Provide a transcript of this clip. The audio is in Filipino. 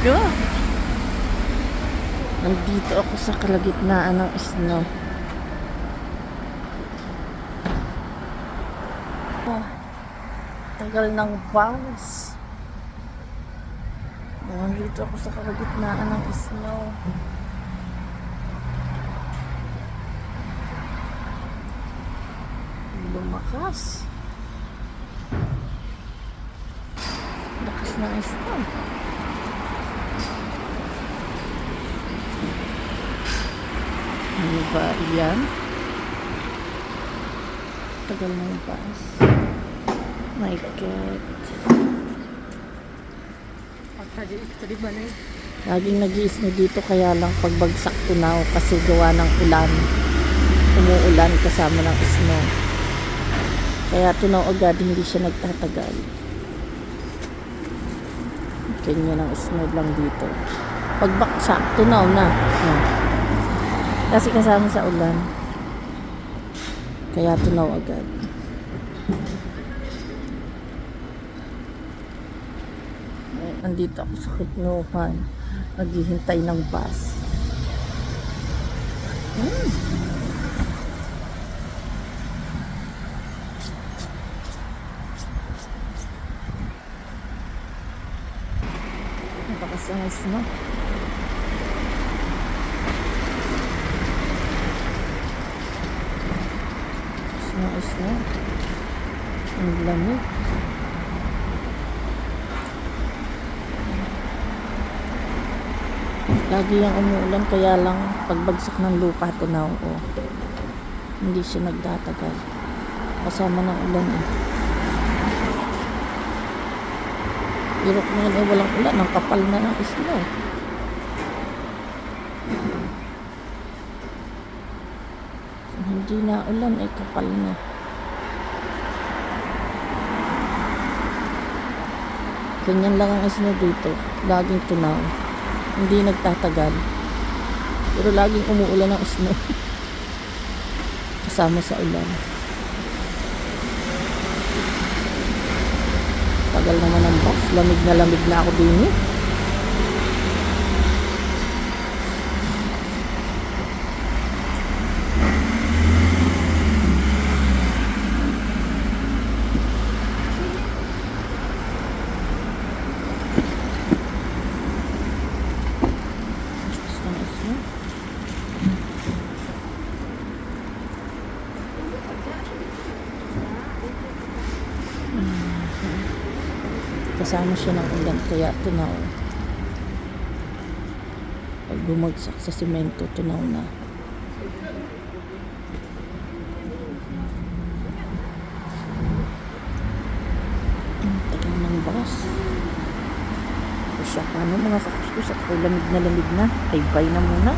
ko. Nandito ako sa kalagitnaan ng snow. Oh, tagal ng bus. Nandito ako sa kalagitnaan ng snow. Lumakas. Lakas ng snow. Ano ba yan? Tagal ng bus. My God. Laging nag-i-snow dito, kaya lang pagbagsak tunaw kasi gawa ng ulan. Umuulan kasama ng snow. Kaya tunaw agad, hindi siya nagtatagal. Ganyan ang snow lang dito. Pagbaksak, tunaw na. Kasi kasama sa ulan. Kaya tunaw agad. Nandito ako sa Kutnuhan. Naghihintay ng bus. Napakasangis, no? Snow. Ang lamig. Lagi yung umuulan, kaya lang pagbagsak ng lupa tunaw, hindi siya nagtatagal. Kasama ng ulan eh. Hirap ngayon eh, walang ulan, ang kapal na ng snow. Hindi na ulan eh, kapal na. Ganyan lang ang snow dito, laging tunaw. Hindi nagtatagal. Pero laging umuulan ng snow. Kasama sa ulan. Tagal naman ang bus. Lamig na ako din eh. Kasama siya ng ulan, kaya tunaw. Pag bumagsak sa simento, tunaw na. Tagal ng bus. Siya, paano mga kakuskus at lamig na. Ay, bye na muna.